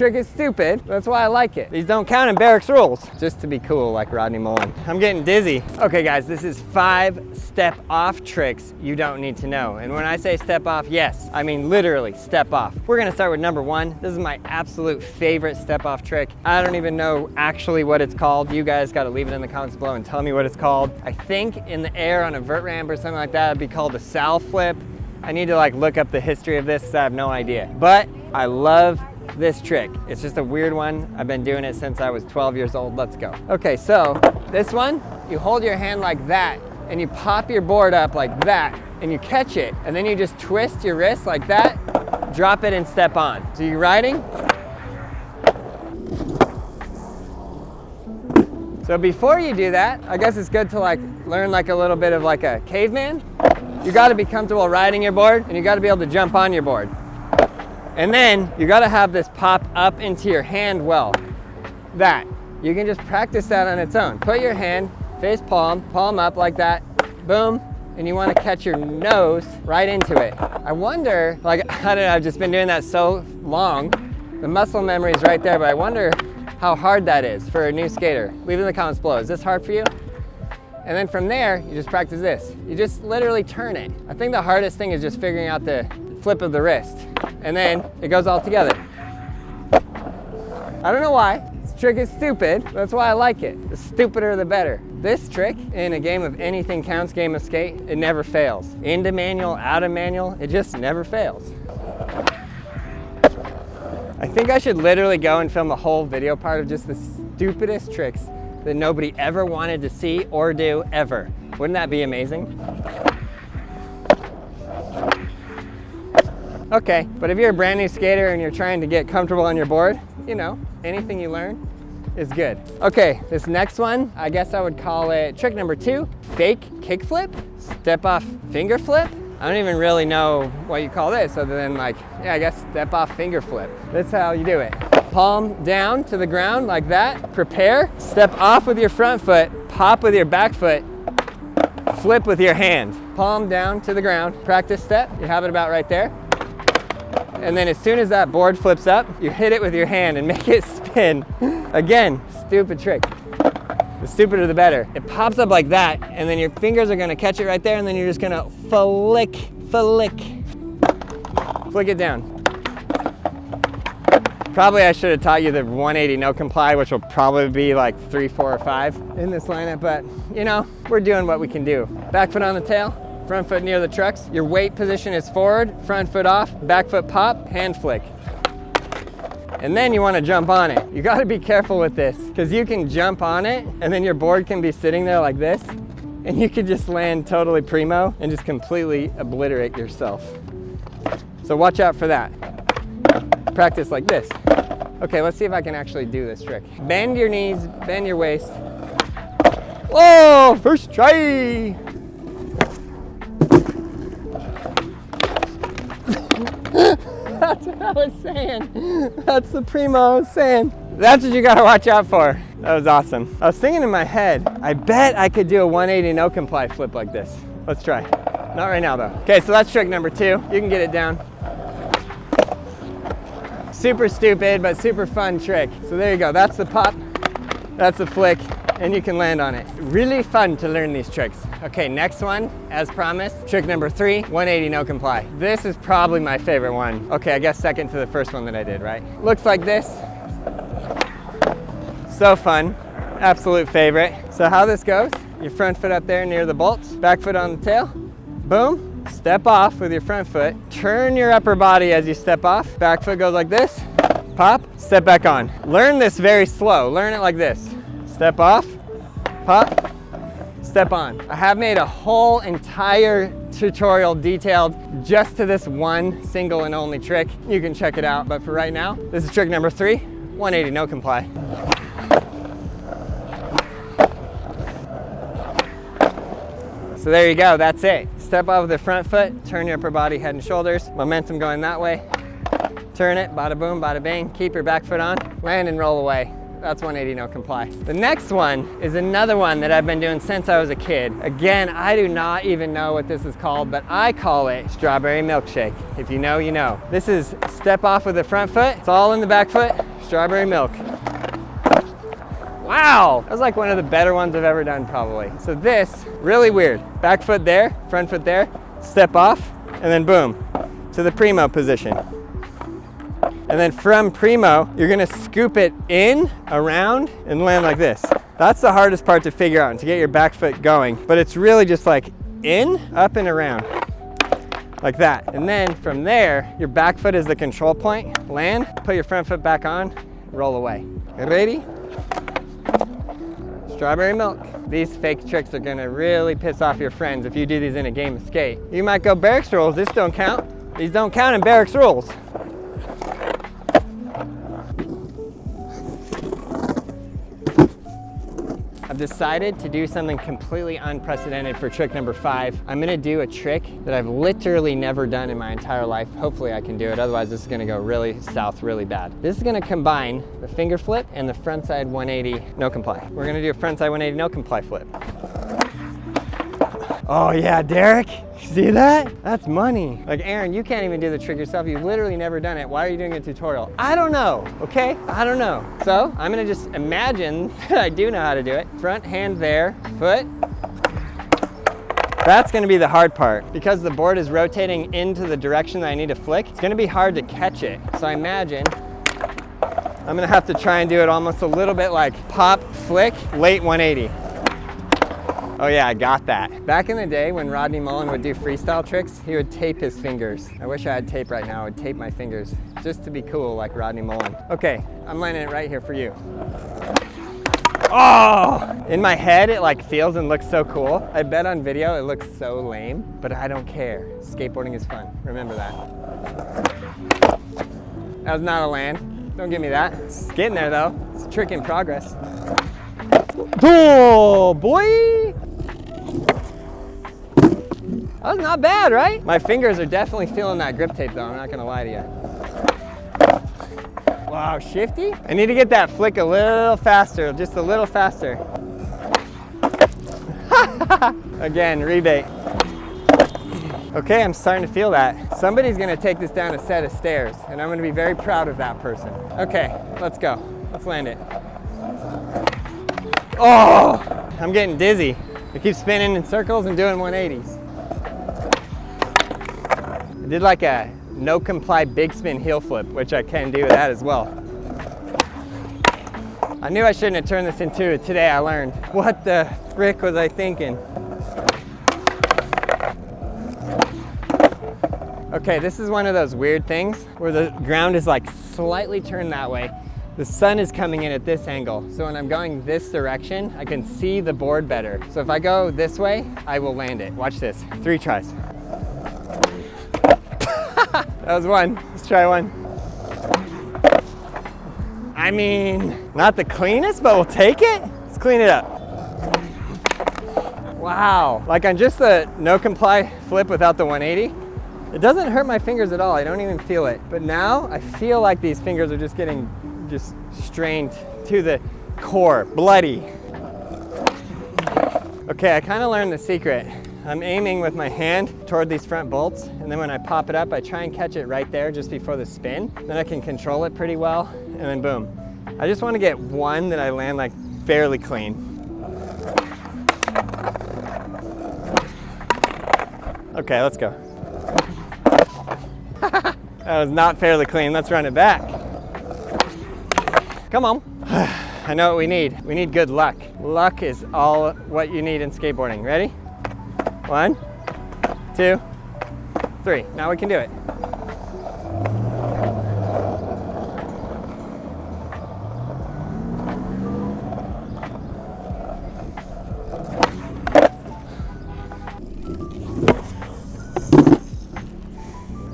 trick is stupid. That's why I like it. These don't count in barracks rules. Just to be cool like Rodney Mullen. I'm getting dizzy. Okay guys, this is 5 step off tricks you don't need to know. And when I say step off, yes, I mean literally step off. We're gonna start with number 1. This is my absolute favorite step off trick. I don't even know actually what it's called. You guys gotta leave it in the comments below and tell me what it's called. I think in the air on a vert ramp or something like that, it'd be called a sal flip. I need to like look up the history of this because I have no idea. But I love this trick. It's just a weird one. I've been doing it since I was 12 years old. Let's go. Okay, so this one, you hold your hand like that and you pop your board up like that and you catch it and then you just twist your wrist like that, drop it and step on. So you're riding. So before you do that, I guess it's good to like learn like a little bit of like a caveman. You gotta be comfortable riding your board and you gotta be able to jump on your board. And then you gotta have this pop up into your hand well. That. You can just practice that on its own. Put your hand, face palm, palm up like that, boom, and you wanna catch your nose right into it. I wonder, like, I don't know, I've just been doing that so long, the muscle memory is right there, but I wonder how hard that is for a new skater. Leave it in the comments below. Is this hard for you? And then from there, you just practice this. You just literally turn it. I think the hardest thing is just figuring out the flip of the wrist. And then it goes all together. I don't know why. This trick is stupid. That's why I like it. The stupider, the better. This trick in a game of anything counts game of skate, it never fails. Into manual, out of manual, it just never fails. I think I should literally go and film the whole video part of just the stupidest tricks that nobody ever wanted to see or do ever. Wouldn't that be amazing? Okay, but if you're a brand new skater and you're trying to get comfortable on your board, you know, anything you learn is good. Okay, this next one, I guess I would call it trick number 2, fake kickflip, step off finger flip. I don't even really know what you call this other than like, yeah, I guess step off finger flip. That's how you do it. Palm down to the ground like that. Prepare, step off with your front foot, pop with your back foot, flip with your hand. Palm down to the ground, practice step. You have it about right there. And then as soon as that board flips up, you hit it with your hand and make it spin. Again, stupid trick. The stupider the better. It pops up like that, and then your fingers are gonna catch it right there, and then you're just gonna flick it down. Probably I should have taught you the 180 no comply, which will probably be like 3, 4, or 5 in this lineup, but you know, we're doing what we can do. Back foot on the tail, front foot near the trucks. Your weight position is forward, front foot off, back foot pop, hand flick. And then you want to jump on it. You got to be careful with this because you can jump on it and then your board can be sitting there like this and you could just land totally primo and just completely obliterate yourself. So watch out for that. Practice like this. Okay, let's see if I can actually do this trick. Bend your knees, bend your waist. Oh, first try. That's what I was saying. That's the primo I was saying. That's what you gotta watch out for. That was awesome. I was thinking in my head, I bet I could do a 180 no comply flip like this. Let's try. Not right now though. Okay, so that's trick number 2. You can get it down. Super stupid, but super fun trick. So there you go. That's the pop, that's the flick, and you can land on it. Really fun to learn these tricks. Okay, next one, as promised, trick number 3, 180 no comply. This is probably my favorite one. Okay, I guess second to the first one that I did, right? Looks like this. So fun, absolute favorite. So how this goes, your front foot up there near the bolts, back foot on the tail, boom, step off with your front foot, turn your upper body as you step off, back foot goes like this, pop, step back on. Learn this very slow, learn it like this. Step off, pop, step on. I have made a whole entire tutorial detailed just to this one single and only trick. You can check it out, but for right now, this is trick number 3, 180 no comply. So there you go, that's it. Step off with the front foot, turn your upper body, head and shoulders, momentum going that way. Turn it, bada boom, bada bang, keep your back foot on, land and roll away. That's 180 no comply. The next one is another one that I've been doing since I was a kid. Again, I do not even know what this is called, but I call it strawberry milkshake. If you know, you know. This is step off with the front foot. It's all in the back foot. Strawberry milk. Wow, that was like one of the better ones I've ever done probably. So this, really weird. Back foot there, front foot there, step off, and then boom, to the primo position. And then from primo, you're gonna scoop it in, around, and land like this. That's the hardest part to figure out and to get your back foot going. But it's really just like in, up, and around. Like that. And then from there, your back foot is the control point. Land, put your front foot back on, roll away. Ready? Strawberry milk. These fake tricks are gonna really piss off your friends if you do these in a game of skate. You might go barracks rules, this don't count. These don't count in barracks rules. I've decided to do something completely unprecedented for trick number 5. I'm gonna do a trick that I've literally never done in my entire life. Hopefully I can do it, otherwise this is gonna go really south really bad. This is gonna combine the finger flip and the frontside 180 no comply. We're gonna do a frontside 180 no comply flip. Oh yeah, Derek, see that? That's money. Like Aaron, you can't even do the trick yourself. You've literally never done it. Why are you doing a tutorial? I don't know, okay? I don't know. So I'm gonna just imagine that I do know how to do it. Front hand there, foot. That's gonna be the hard part. Because the board is rotating into the direction that I need to flick, it's gonna be hard to catch it. So I imagine I'm gonna have to try and do it almost a little bit like pop, flick, late 180. Oh yeah, I got that. Back in the day when Rodney Mullen would do freestyle tricks, he would tape his fingers. I wish I had tape right now. I would tape my fingers just to be cool like Rodney Mullen. Okay, I'm landing it right here for you. Oh! In my head, it like feels and looks so cool. I bet on video it looks so lame, but I don't care. Skateboarding is fun. Remember that. That was not a land. Don't give me that. It's getting there though. It's a trick in progress. Oh, boy! That was not bad, right? My fingers are definitely feeling that grip tape though, I'm not gonna lie to you. Wow, shifty? I need to get that flick a little faster, just a little faster. Again, rebate. Okay, I'm starting to feel that. Somebody's gonna take this down a set of stairs, and I'm gonna be very proud of that person. Okay, let's go. Let's land it. Oh, I'm getting dizzy. I keep spinning in circles and doing 180s. I did like a no comply big spin heel flip, which I can do that as well. I knew I shouldn't have turned this into it. Today I learned. What the frick was I thinking? Okay, this is one of those weird things where the ground is like slightly turned that way. The sun is coming in at this angle. So when I'm going this direction, I can see the board better. So if I go this way, I will land it. Watch this, 3 tries. That was one, let's try one. I mean, not the cleanest, but we'll take it. Let's clean it up. Wow, like on just the no comply flip without the 180, it doesn't hurt my fingers at all. I don't even feel it. But now I feel like these fingers are just getting strained to the core, bloody. Okay, I kind of learned the secret. I'm aiming with my hand toward these front bolts, and then when I pop it up, I try and catch it right there just before the spin. Then I can control it pretty well, and then boom. I just want to get one that I land like fairly clean. Okay, let's go. That was not fairly clean. Let's run it back. Come on. I know what we need. We need good luck. Luck is all what you need in skateboarding. Ready? 1, 2, 3. Now we can do it.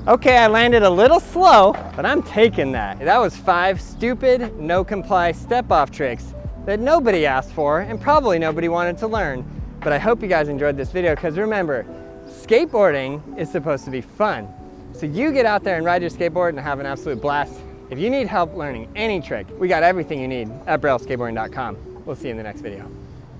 Okay, I landed a little slow, but I'm taking that. That was 5 stupid, no comply step-off tricks that nobody asked for and probably nobody wanted to learn. But I hope you guys enjoyed this video, because remember, skateboarding is supposed to be fun. So you get out there and ride your skateboard and have an absolute blast. If you need help learning any trick, we got everything you need at brailleskateboarding.com. We'll see you in the next video.